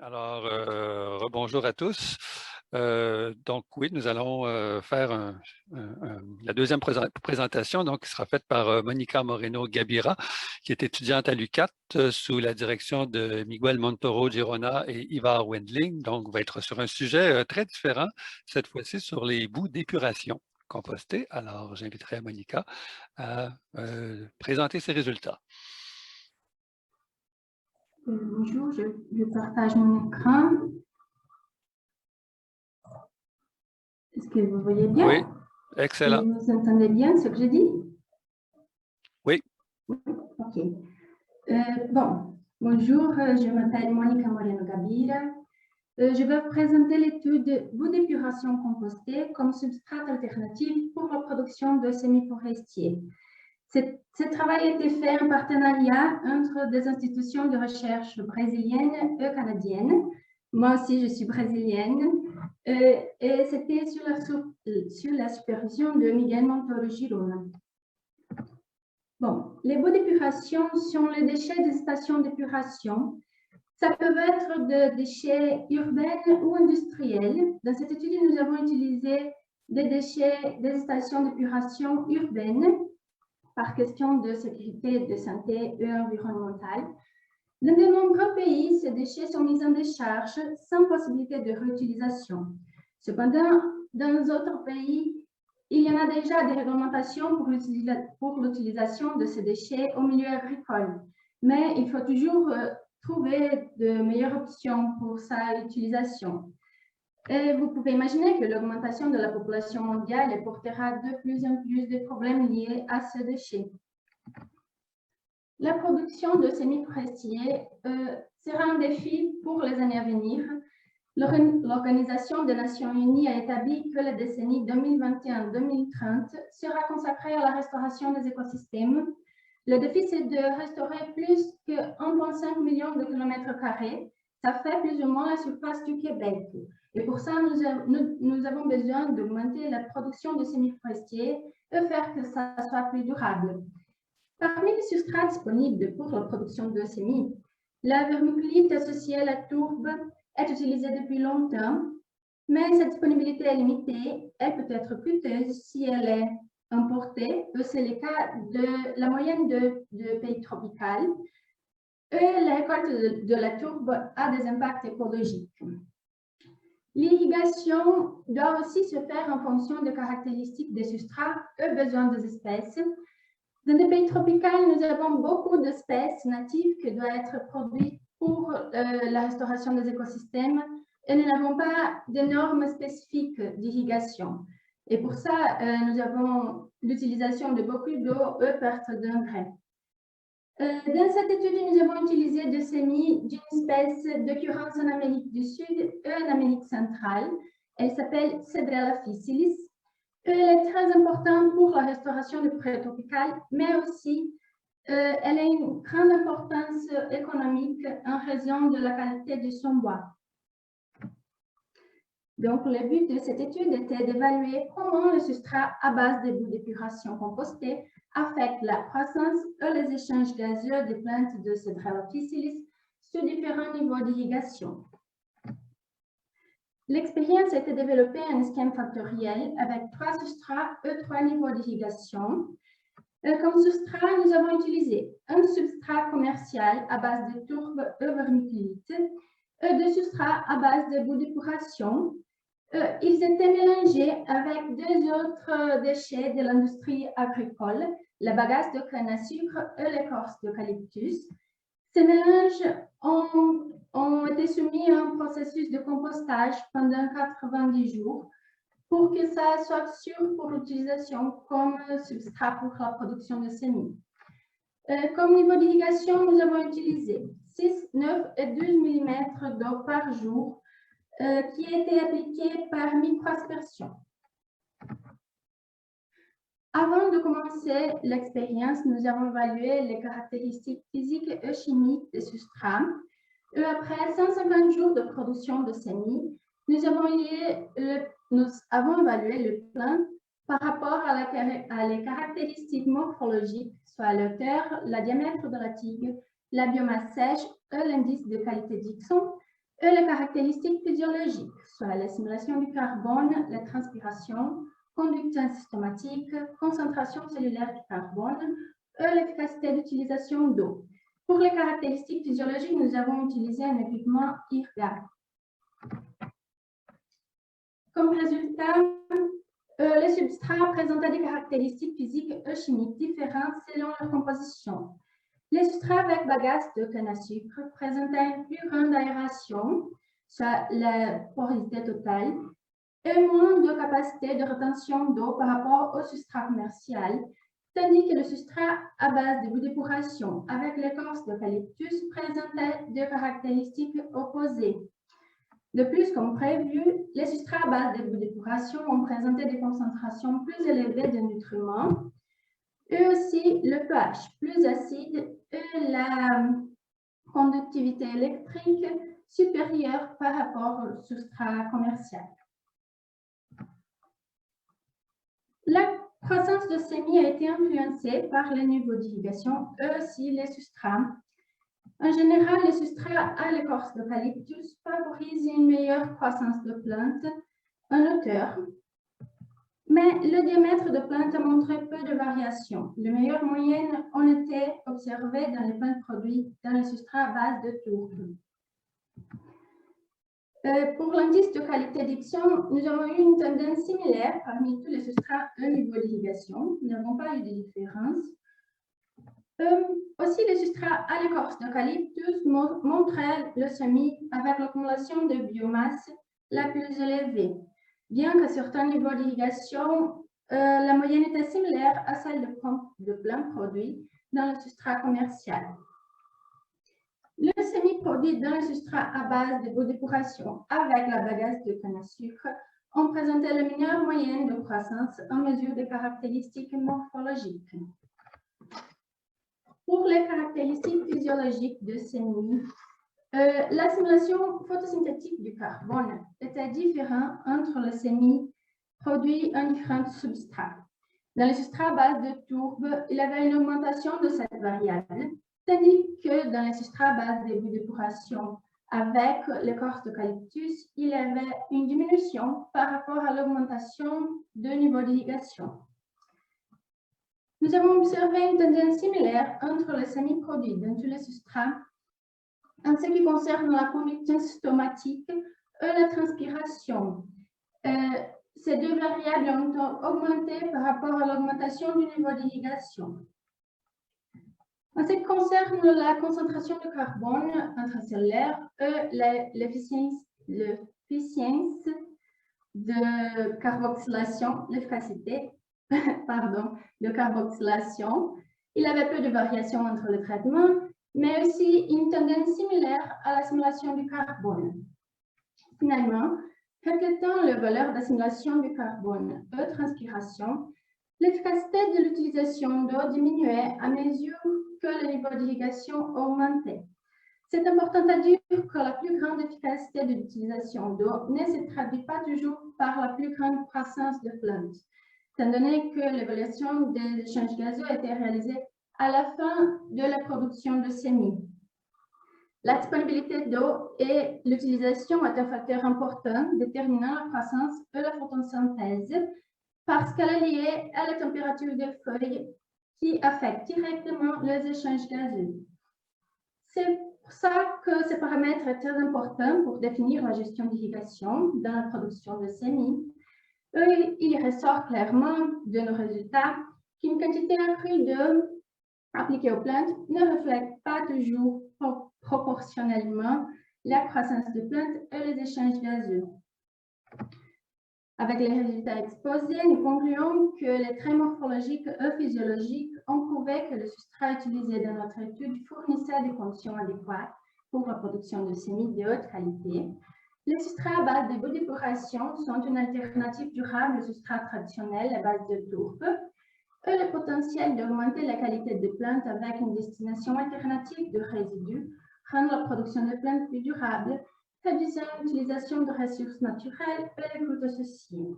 Alors, rebonjour à tous. Donc, oui, nous allons faire la deuxième présentation, donc, qui sera faite par Monica Moreno-Gabira, qui est étudiante à l'UQAT sous la direction de Miguel Montoro Girona et Ivar Wendling. Donc, va être sur un sujet très différent, cette fois-ci sur les boues d'épuration compostées. Alors, j'inviterai Monica à présenter ses résultats. Bonjour, je partage mon écran. Est-ce que vous voyez bien? Oui, excellent. Vous entendez bien ce que je dis? Oui. Ok. Bonjour, je m'appelle Monica Moreno-Gabira. Je vais présenter l'étude boue d'épuration compostée comme substrat alternatif pour la production de semi-forestiers. Ce travail a été fait en partenariat entre des institutions de recherche brésiliennes et canadiennes. Moi aussi, je suis brésilienne. Et c'était sur la supervision de Miguel Montoro Girona. Bon, les boues d'épuration sont les déchets des stations d'épuration. Ça peut être des déchets urbains ou industriels. Dans cette étude, nous avons utilisé des déchets des stations d'épuration urbaines par question de sécurité, de santé et environnementale. Dans de nombreux pays, ces déchets sont mis en décharge sans possibilité de réutilisation. Cependant, dans d'autres pays, il y en a déjà des réglementations pour l'utilisation de ces déchets au milieu agricole. Mais il faut toujours trouver de meilleures options pour sa utilisation. Et vous pouvez imaginer que l'augmentation de la population mondiale portera de plus en plus de problèmes liés à ce déchet. La production de semi-forestiers sera un défi pour les années à venir. L'Organisation des Nations Unies a établi que la décennie 2021-2030 sera consacrée à la restauration des écosystèmes. Le défi, c'est de restaurer plus que 1,5 million de kilomètres carrés. Ça fait plus ou moins la surface du Québec. Et pour ça, nous avons besoin d'augmenter la production de semi-forestiers et faire que ça soit plus durable. Parmi les substrats disponibles pour la production de semis, la vermiculite associée à la tourbe est utilisée depuis longtemps, mais sa disponibilité est limitée. Elle peut être coûteuse si elle est importée, c'est le cas de la moyenne de pays tropicaux. Et la récolte de la tourbe a des impacts écologiques. L'irrigation doit aussi se faire en fonction des caractéristiques des substrats et besoins des espèces. Dans les pays tropicaux, nous avons beaucoup d'espèces natives qui doivent être produites pour la restauration des écosystèmes et nous n'avons pas de normes spécifiques d'irrigation. Et pour ça, nous avons l'utilisation de beaucoup d'eau et perte d'engrais. Dans cette étude, nous avons utilisé des semis d'une espèce d'occurrence en Amérique du Sud et en Amérique centrale. Elle s'appelle Cedrela officialis. Elle est très importante pour la restauration des forêts tropicales, mais aussi elle a une grande importance économique en raison de la qualité de son bois. Donc, le but de cette étude était d'évaluer comment le substrat à base de boues d'épuration compostées affecte la croissance et les échanges gazeux des plantes de Cedrela officialis sur différents niveaux d'irrigation. L'expérience a été développée en schème factoriel avec 3 substrats et 3 niveaux d'irrigation. Comme substrat, nous avons utilisé un substrat commercial à base de tourbe et vermiculite et 2 substrats à base de boues d'épuration. Ils étaient mélangés avec 2 autres déchets de l'industrie agricole, la bagasse de canne à sucre et l'écorce d'eucalyptus. Ces mélanges ont été soumis à un processus de compostage pendant 90 jours pour que ça soit sûr pour l'utilisation comme substrat pour la production de semis. Comme niveau d'irrigation, nous avons utilisé 6, 9 et 12 mm d'eau par jour qui a été appliquée par microaspersion. Avant de commencer l'expérience, nous avons évalué les caractéristiques physiques et chimiques des substrats. Et après 150 jours de production de semis, nous avons évalué le plan par rapport à les caractéristiques morphologiques, soit la hauteur, le diamètre de la tige, la biomasse sèche et l'indice de qualité Dixon, et les caractéristiques physiologiques, soit l'assimilation du carbone, la transpiration, conductance systématique, concentration cellulaire du carbone et l'efficacité d'utilisation d'eau. Pour les caractéristiques physiologiques, nous avons utilisé un équipement IRGA. Comme résultat, les substrats présentaient des caractéristiques physiques et chimiques différentes selon leur composition. Les substrats avec bagasse de canne à sucre présentaient une plus grande aération, soit la porosité totale, et moins de capacité de rétention d'eau par rapport au substrat commercial, tandis que le substrat à base de bout d'épuration avec l'écorce d'eucalyptus présentait deux caractéristiques opposées. De plus, comme prévu, les substrats à base de bout d'épuration ont présenté des concentrations plus élevées de nutriments, et aussi le pH plus acide et la conductivité électrique supérieure par rapport au substrat commercial. La croissance de semis a été influencée par les niveaux d'irrigation et aussi les substrats. En général, les substrats à l'écorce d'eucalyptus favorisent une meilleure croissance de plantes en hauteur, mais le diamètre de plante a montré peu de variations. Les meilleures moyennes ont été observées dans les plantes produites dans les substrats à base de tourbe. Pour l'indice de qualité d'Ixion, nous avons eu une tendance similaire parmi tous les substrats au niveau d'irrigation. Nous n'avons pas eu de différence. Aussi, les substrats à l'écorce d'eucalyptus montraient le semis avec l'accumulation de biomasse la plus élevée. Bien qu'à certains niveaux d'irrigation, la moyenne était similaire à celle de plein produit dans le substrat commercial. Le semis produit dans le substrat à base de bout d'épuration avec la bagasse de canne à sucre ont présenté la meilleure moyenne de croissance en mesure des caractéristiques morphologiques. Pour les caractéristiques physiologiques de semis, l'assimilation photosynthétique du carbone était différente entre les semis produits en différents substrats. Dans les substrats à base de tourbe, il y avait une augmentation de cette variable, tandis que dans les substrats à base de bout d'épuration avec l'écorce d'eucalyptus, il y avait une diminution par rapport à l'augmentation de niveau d'irrigation. Nous avons observé une tendance similaire entre les semis produits dans tous les substrats en ce qui concerne la conductance stomatique et la transpiration. Ces deux variables ont augmenté par rapport à l'augmentation du niveau d'irrigation. En ce qui concerne la concentration de carbone intracellulaire et l'efficience de carboxylation, l'efficacité de carboxylation, il y avait peu de variations entre les traitements, mais aussi une tendance similaire à l'assimilation du carbone. Finalement, reflétant le valeur d'assimilation du carbone et transpiration, l'efficacité de l'utilisation d'eau diminuait à mesure que le niveau d'irrigation augmentait. C'est important à dire que la plus grande efficacité de l'utilisation d'eau ne se traduit pas toujours par la plus grande croissance de plantes, étant donné que l'évaluation des échanges gazeux a été réalisée à la fin de la production de semis. La disponibilité d'eau et l'utilisation est un facteur important déterminant la croissance et la photosynthèse parce qu'elle est liée à la température des feuilles qui affecte directement les échanges gazeux. C'est pour ça que ce paramètre est très important pour définir la gestion d'irrigation dans la production de semis. Et il ressort clairement de nos résultats qu'une quantité accrue d'eau appliquée aux plantes ne reflète pas toujours proportionnellement la croissance de plantes et les échanges gazeux. Avec les résultats exposés, nous concluons que les traits morphologiques et physiologiques ont prouvé que le substrat utilisé dans notre étude fournissait des conditions adéquates pour la production de semis de haute qualité. Les substrats à base de bout d'épuration sont une alternative durable au substrat traditionnel à base de tourbe et le potentiel d'augmenter la qualité des plantes avec une destination alternative de résidus rend la production de plantes plus durable, réduisant l'utilisation de ressources naturelles et les coûts associés.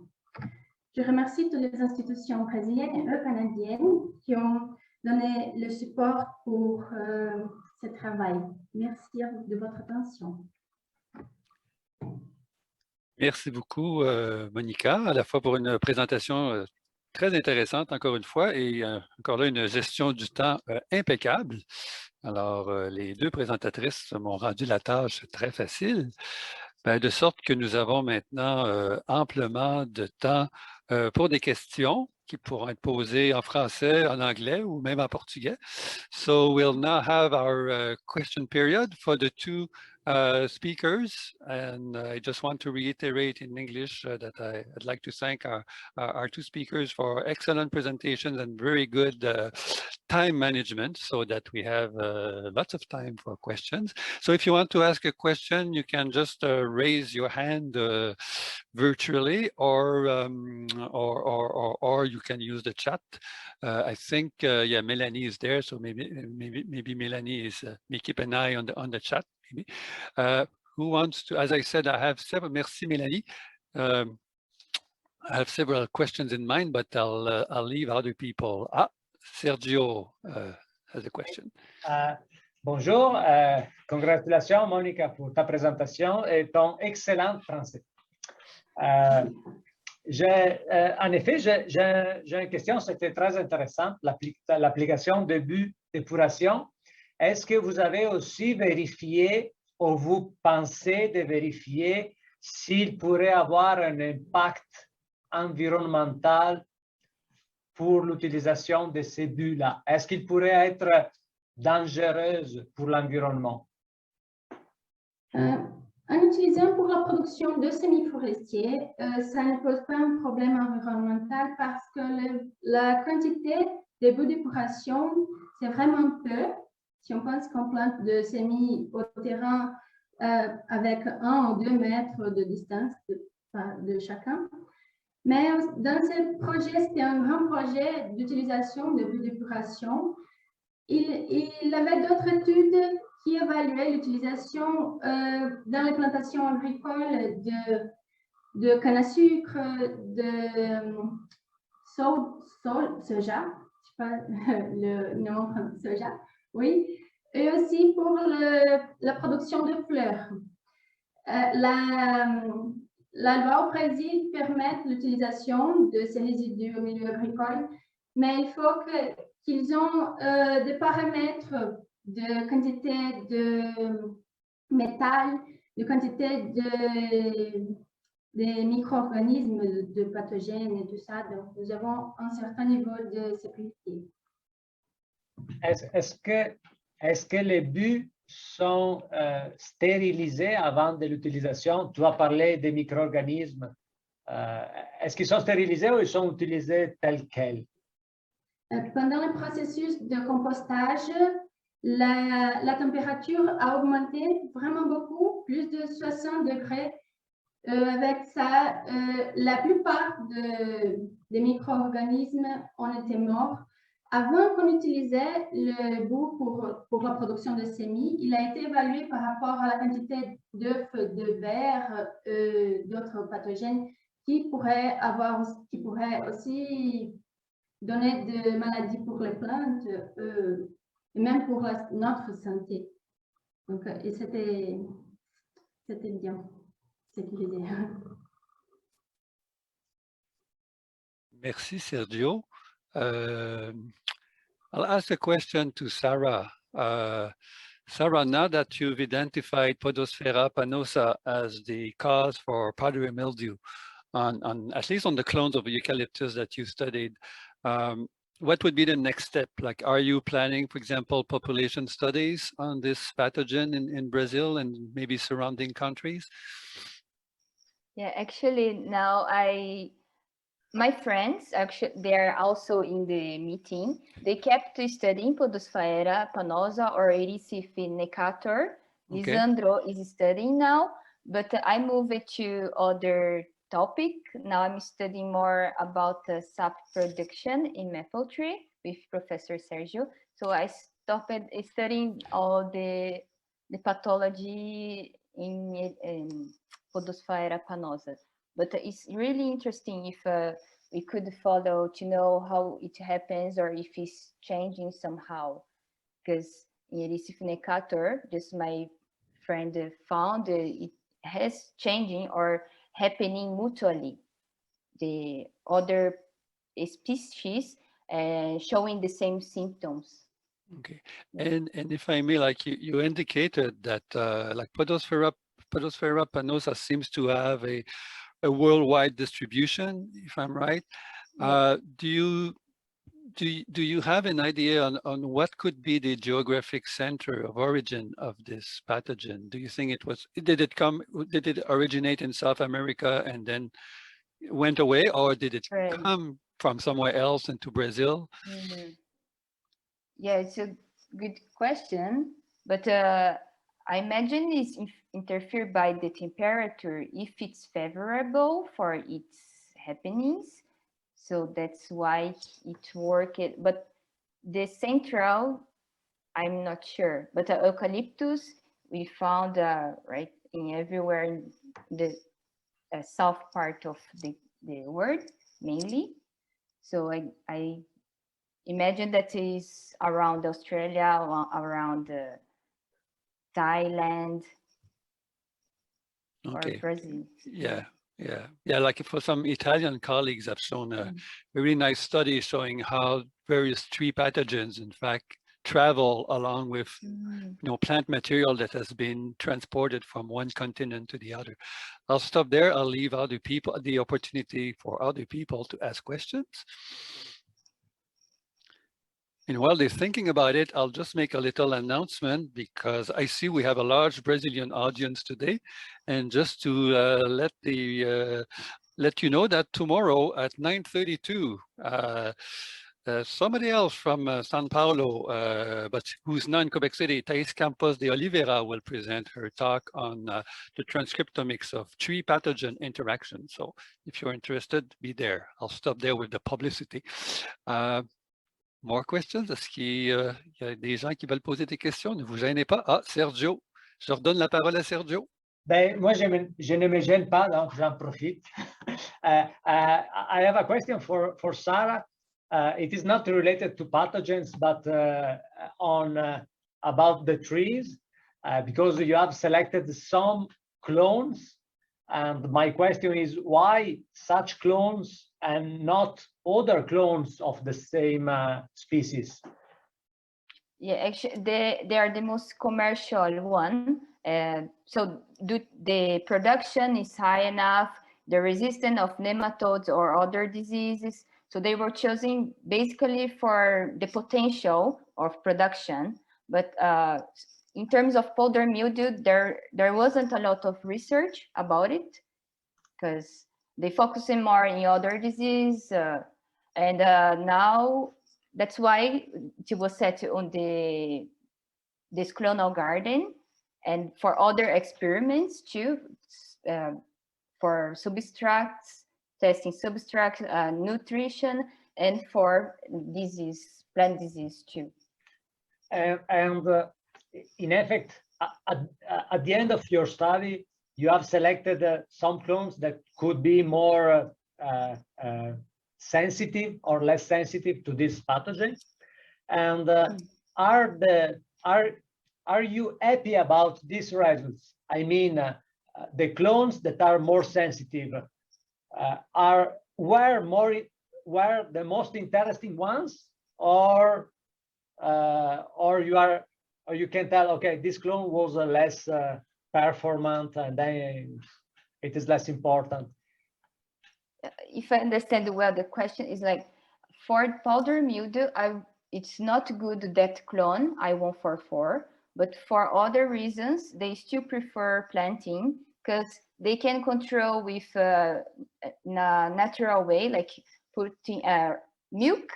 Je remercie toutes les institutions brésiliennes et canadiennes qui ont donné le support pour ce travail. Merci de votre attention. Merci beaucoup, Monica, à la fois pour une présentation très intéressante, encore une fois, et encore là, une gestion du temps impeccable. Alors, les deux présentatrices m'ont rendu la tâche très facile, de sorte que nous avons maintenant amplement de temps pour des questions qui pourront être posées en français, en anglais ou même en portugais. So we'll now have our question period for the two speakers. And I just want to reiterate in English that I'd like to thank our two speakers for excellent presentations and very good time management so that we have lots of time for questions. So if you want to ask a question, you can just raise your hand virtually or you can use the chat. I think, yeah, Melanie is there, so maybe Melanie is, may keep an eye on the chat, maybe. Who wants to, as I said, I have several, merci Melanie. I have several questions in mind, but I'll leave other people. Sergio has a question. Bonjour, congratulations Monica pour ta présentation et ton excellent français. En effet, j'ai une question, c'était très intéressant, l'application de but d'épuration. Est-ce que vous avez aussi vérifié ou vous pensez de vérifier s'il pourrait avoir un impact environnemental pour l'utilisation de ces buts-là? Est-ce qu'il pourrait être dangereux pour l'environnement? En utilisant pour la production de semi-forestiers, ça ne pose pas un problème environnemental parce que la quantité de bouts d'épuration, c'est vraiment peu. Si on pense qu'on plante de semis au terrain avec 1 ou 2 mètres de distance de chacun. Mais dans ce projet, c'était un grand projet d'utilisation de bouts d'épuration. Il avait d'autres études qui évaluaient l'utilisation dans les plantations agricoles de canne à sucre, de soja, je ne sais pas le nom de soja, oui, et aussi pour la production de fleurs. La loi au Brésil permet l'utilisation de ces résidus au milieu agricole, mais il faut qu'ils ont des paramètres de quantité de métal, de quantité de micro-organismes, de pathogènes et tout ça. Donc, nous avons un certain niveau de sécurité. Est-ce que les buts sont stérilisés avant de l'utilisation? Tu as parlé des micro-organismes. Est-ce qu'ils sont stérilisés ou ils sont utilisés tels quels? Pendant le processus de compostage, la température a augmenté vraiment beaucoup, plus de 60 degrés. Avec ça, la plupart des micro-organismes ont été morts. Avant qu'on utilisait le bout pour la production de semis, il a été évalué par rapport à la quantité d'œufs, de vers, d'autres pathogènes qui pourraient aussi donner des maladies pour les plantes et même pour notre santé. Donc, c'était bien sécurisé. Merci, Sergio. I'll ask a question to Sarah. Sarah, now that you've identified Podosfera panosa as the cause for powdery mildew, at least on the clones of eucalyptus that you studied, what would be the next step? Like, are you planning, for example, population studies on this pathogen in Brazil and maybe surrounding countries? Yeah, actually, now my friends, actually, they're also in the meeting. They kept studying Podosfera panosa or Ericife necator. Okay. Lisandro is studying now, but I moved to other topic. Now I'm studying more about sap production in maple tree with Professor Sergio. So I stopped studying all the pathology in Podosfera panosa. But it's really interesting if we could follow to know how it happens or if it's changing somehow. Because in Ericife necator, just my friend found it has changing or happening mutually. The other species showing the same symptoms. Okay, and if I may, like you indicated that like Podosphaera panosa seems to have a worldwide distribution, if I'm right. Do you have an idea on what could be the geographic center of origin of this pathogen? Do you think did it originate in South America and then went away, or did it come from somewhere else into Brazil? Yeah, it's a good question, but I imagine it's interfered by the temperature if it's favorable for its happenings. So that's why it worked. But the central, I'm not sure. But the eucalyptus, we found right in everywhere in the south part of the world, mainly. So I imagine that is around Australia, around Thailand, or Brazil. Yeah. Like for some Italian colleagues have shown a really nice study showing how various tree pathogens, in fact, travel along with plant material that has been transported from one continent to the other. I'll stop there. I'll leave other people the opportunity for other people to ask questions. And while they're thinking about it, I'll just make a little announcement because I see we have a large Brazilian audience today. And just to let you know that tomorrow at 9:32, somebody else from São Paulo, but who's not in Quebec City, Thais Campos de Oliveira, will present her talk on the transcriptomics of tree pathogen interaction. So if you're interested, be there. I'll stop there with the publicity. More questions? Est-ce qu'il y a des gens qui veulent poser des questions? Ne vous gênez pas. Ah, Sergio. Je redonne la parole à Sergio. Ben, moi, je ne me gêne pas, donc j'en profite. I have a question for Sarah. It is not related to pathogens, but about the trees, because you have selected some clones. And my question is, why such clones and not other clones of the same species? Yeah, actually, they are the most commercial one. So the production is high enough, the resistance of nematodes or other diseases. So they were chosen basically for the potential of production. But in terms of powder mildew, there wasn't a lot of research about it because they focusing more in other disease. And now that's why it was set on this clonal garden and for other experiments too, for substrates, testing substrates, nutrition, and for disease, plant disease too. And in effect, at the end of your study, you have selected some clones that could be more sensitive or less sensitive to this pathogen. And are you happy about these results? I mean, the clones that are more sensitive were the most interesting ones, or you can tell, okay, this clone was less performant, and then it is less important. If I understand well, the question is like, for powder mildew, it's not good that clone I144, but for other reasons, they still prefer planting because they can control with a natural way, like putting milk,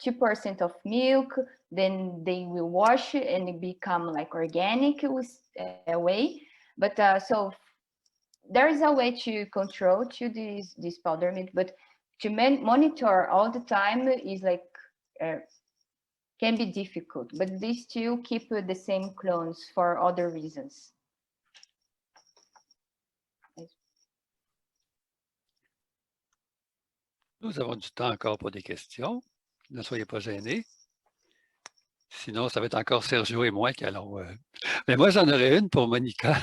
2% of milk, then they will wash it and it become like organic with a way. But so there is a way to control to this powder milk, but to monitor all the time is like can be difficult, but they still keep the same clones for other reasons. Nous avons du temps encore pour des questions. Ne soyez pas gênés. Sinon, ça va être encore Sergio et moi qui allons... Mais moi, j'en aurais une pour Monica.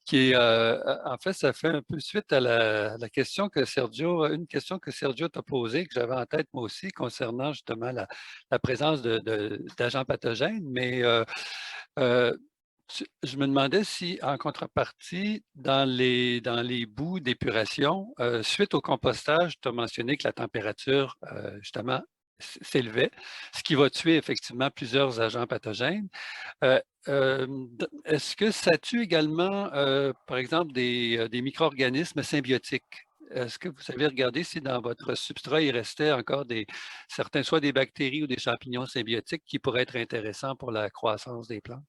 qui est, en fait, ça fait un peu suite à la question que Sergio, une question que Sergio t'a posée, que j'avais en tête moi aussi, concernant justement la présence d'agents pathogènes. Mais je me demandais si, en contrepartie, dans les boues d'épuration, suite au compostage, tu as mentionné que la température, justement, s'élevait, ce qui va tuer effectivement plusieurs agents pathogènes. Est-ce que ça tue également, par exemple, des micro-organismes symbiotiques? Est-ce que vous avez regardé si dans votre substrat, il restait encore certains, soit des bactéries ou des champignons symbiotiques qui pourraient être intéressants pour la croissance des plantes?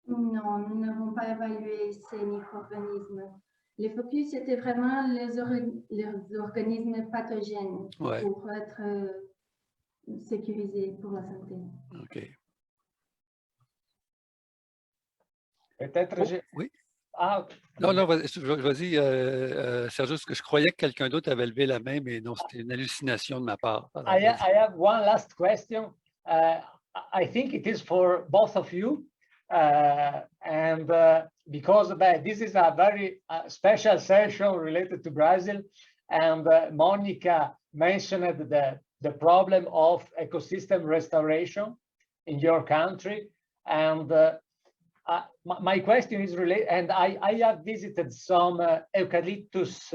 Non, nous n'avons pas évalué ces micro-organismes. Le focus était vraiment les organismes pathogènes Ouais. pour être sécurisés pour la santé. OK. Peut-être oui. Ah, non, vas-y, Sergio, parce que je croyais que quelqu'un d'autre avait levé la main, mais non, c'était une hallucination de ma part. Alors, I have one last question. I think it is for both of you. Because this is a very special session related to Brazil, and Monica mentioned the problem of ecosystem restoration in your country. And my question is related, and I have visited some eucalyptus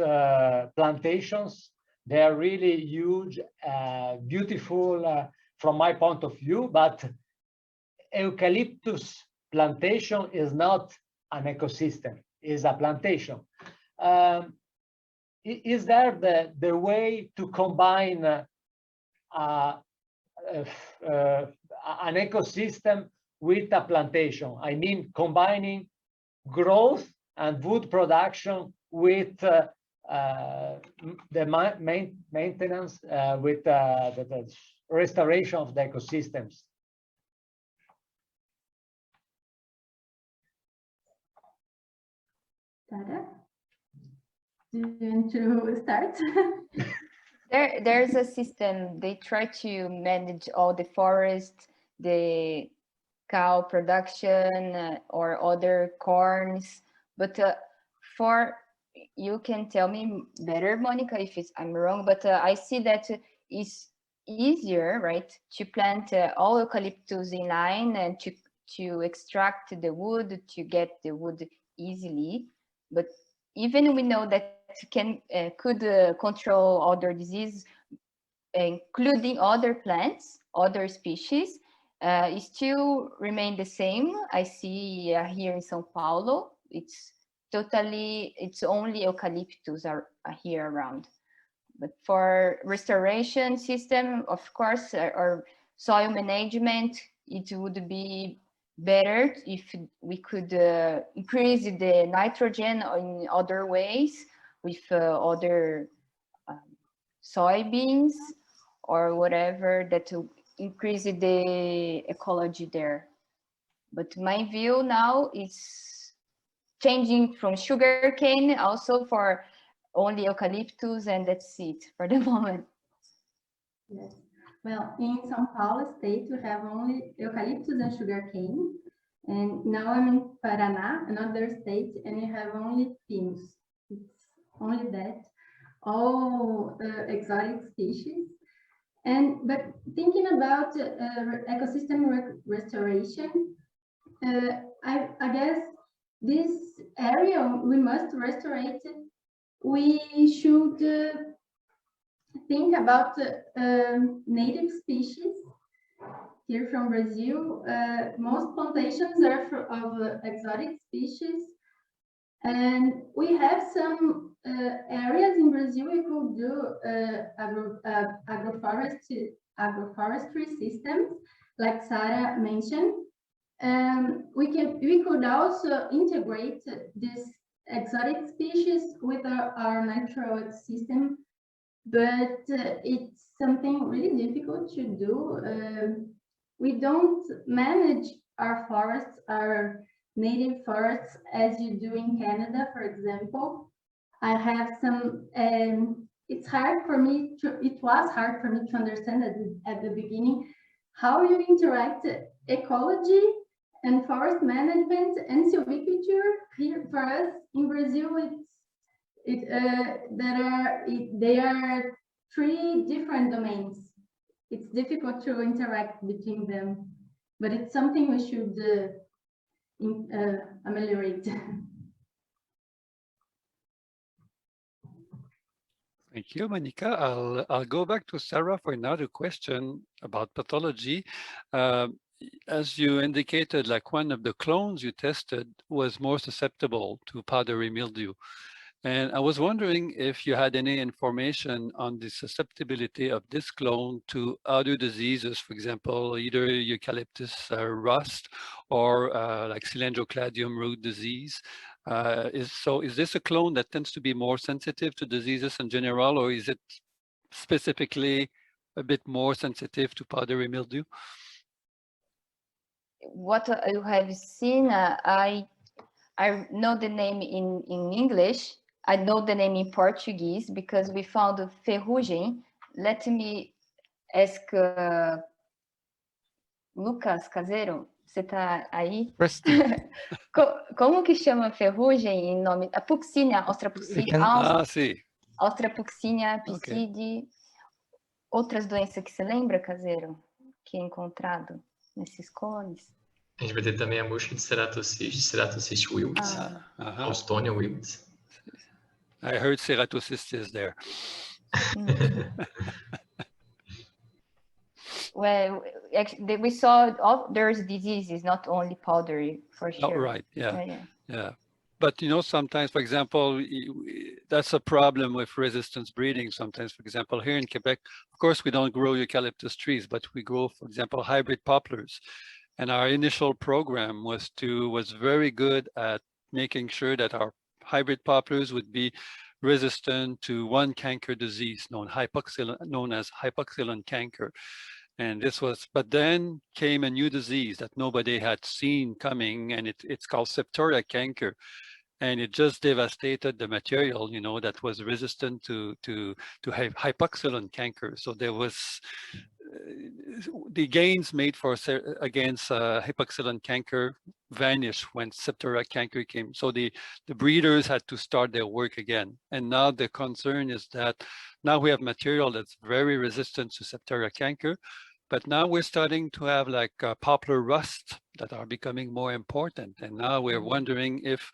plantations. They are really huge, beautiful from my point of view, but eucalyptus plantation is not an ecosystem, is a plantation. Is there the way to combine an ecosystem with a plantation? I mean, combining growth and wood production with the maintenance, with the restoration of the ecosystems. Tara, do you want to start? There's a system. They try to manage all the forest, the cow production or other corns. But for, you can tell me better, Monica, if I'm wrong, but I see that it's easier, right, to plant all eucalyptus in line and to extract the wood, to get the wood easily. But even we know that could control other diseases, including other plants, other species, it still remain the same. I see here in São Paulo, it's only eucalyptus are here around. But for restoration system, of course, or soil management, it would be better if we could increase the nitrogen in other ways with other soybeans or whatever that to increase the ecology there. But my view now is changing from sugarcane also for only eucalyptus, and that's it for the moment. Yes. Well, in São Paulo state, we have only eucalyptus and sugarcane. And now I'm in Paraná, another state, and we have only pinus. It's only that, all exotic species. But thinking about ecosystem restoration, I guess this area we must restore it. We should think about native species here from Brazil. Most plantations are of exotic species, and we have some areas in Brazil we could do agroforestry systems, like Sarah mentioned. We could also integrate this exotic species with our natural ecosystem, but it's something really difficult to do. We don't manage our forests, our native forests, as you do in Canada, for example. I have some, it was hard for me to understand at the beginning how you interact ecology And forest management and silviculture, here for us in Brazil, they are three different domains. It's difficult to interact between them, but it's something we should ameliorate. Thank you, Monica. I'll go back to Sarah for another question about pathology. As you indicated, like one of the clones you tested was more susceptible to powdery mildew. And I was wondering if you had any information on the susceptibility of this clone to other diseases, for example, either eucalyptus rust or like cylindrocladium root disease. Is this a clone that tends to be more sensitive to diseases in general, or is it specifically a bit more sensitive to powdery mildew? What you have seen, I know the name in English. I know the name in Portuguese because we found ferrugem. Let me ask Lucas Caseiro, você está aí? Como que chama ferrugem em nome? A Puccinia, Austrapuccinia, sim. Austrapuccinia piscide. Outras doenças que você lembra, Caseiro, que é encontrado nesses clones? A gente vai ter também a mosca de Ceratocystis wilt, Austonia wilt. I heard Ceratocystis there. Well, actually, we saw there's diseases, not only powdery, for sure. Oh, right, yeah. But you know, sometimes, for example, that's a problem with resistance breeding. Sometimes, for example, here in Quebec, of course, we don't grow eucalyptus trees, but we grow, for example, hybrid poplars. And our initial program was very good at making sure that our hybrid poplars would be resistant to one canker disease known as hypoxylon canker. And but then came a new disease that nobody had seen coming, and it's called Septoria canker. And it just devastated the material, you know, that was resistant to hypoxylon canker. So there was the gains made against hypoxylon canker vanished when Septoria canker came. So the breeders had to start their work again. And now the concern is that now we have material that's very resistant to Septoria canker, but now we're starting to have like poplar rust that are becoming more important. And now we're wondering if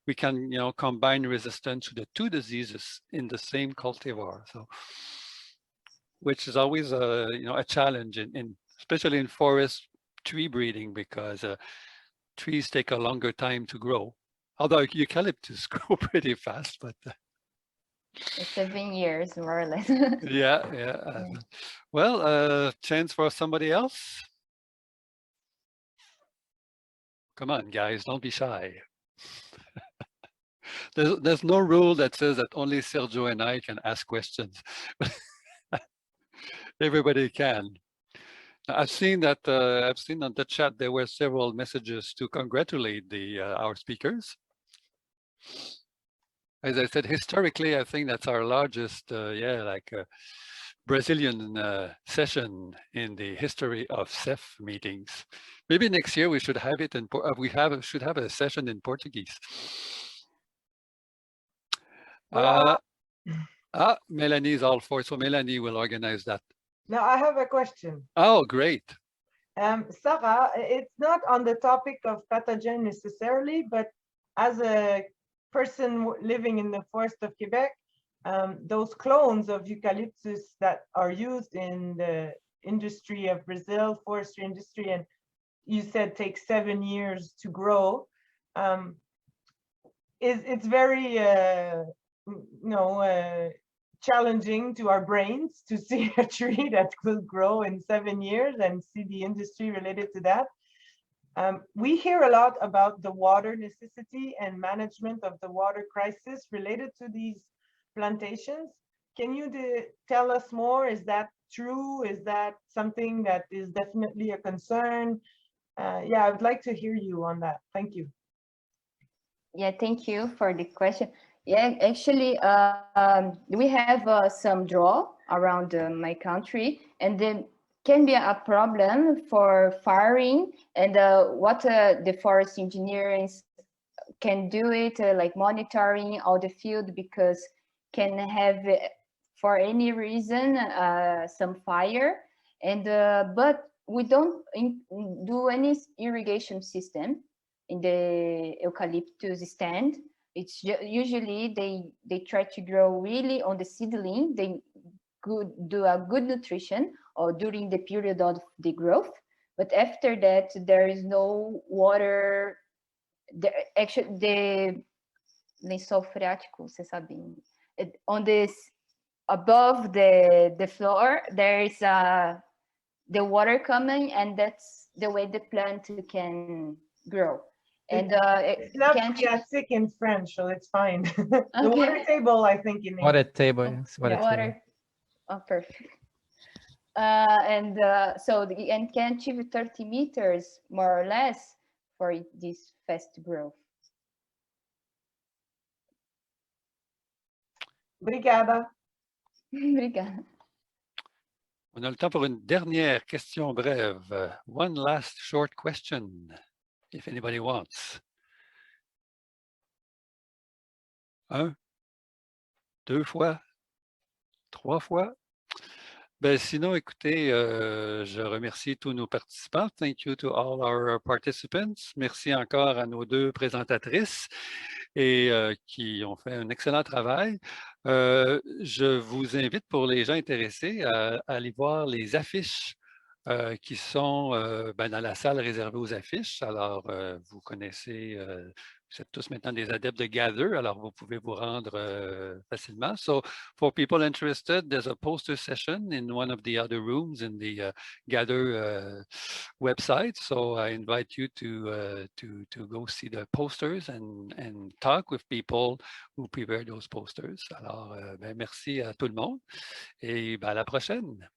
we can, you know, combine resistance to the two diseases in the same cultivar. So, which is always a challenge especially in forest tree breeding, because trees take a longer time to grow. Although eucalyptus grow pretty fast, but 7 years more or less. yeah. Well, chance for somebody else. Come on, guys, don't be shy. There's no rule that says that only Sergio and I can ask questions. Everybody can. I've seen on the chat there were several messages to congratulate our speakers. As I said, historically, I think that's our largest, Brazilian session in the history of CEF meetings. Maybe next year we should have it should have a session in Portuguese. Melanie is all for it, so Melanie will organize that. Now I have a question. Oh, great. Sarah, it's not on the topic of pathogen necessarily, but as a person living in the forest of Quebec, those clones of eucalyptus that are used in the industry of Brazil, forestry industry, and you said takes 7 years to grow, it's very challenging to our brains to see a tree that will grow in 7 years and see the industry related to that. We hear a lot about the water necessity and management of the water crisis related to these plantations. Can you tell us more? Is that true? Is that something that is definitely a concern? Yeah, I would like to hear you on that. Thank you. Yeah, thank you for the question. Yeah, actually, we have some drought around my country, and the can be a problem for firing, and what the forest engineers can do it, like monitoring all the field, because can have for any reason some fire, and but we don't do any irrigation system in the eucalyptus stand. It's usually they try to grow really on the seedling. They could do a good nutrition or during the period of the growth, but after that there is no water. Actually, the lençol freático, você sabe, on this above the floor there is the water coming, and that's the way the plant can grow. And it's not phreatic in French, so it's fine. The Okay. water table, I think, in Water English. table, yes, water table. Oh, perfect. So and can achieve 30 meters more or less for this fast growth. Obrigada. Obrigada. On a le temps pour une dernière question brève. One last short question, if anybody wants. 1, 2 fois, 3 fois. Ben, sinon, écoutez, je remercie tous nos participants. Thank you to all our participants. Merci encore à nos 2 présentatrices et qui ont fait un excellent travail. Je vous invite, pour les gens intéressés, à aller voir les affiches qui sont dans la salle réservée aux affiches. Alors, vous connaissez, vous êtes tous maintenant des adeptes de Gather, alors vous pouvez vous rendre facilement. So, for people interested, there's a poster session in one of the other rooms in the Gather website. So, I invite you to go see the posters and talk with people who prepare those posters. Alors, merci à tout le monde et à la prochaine.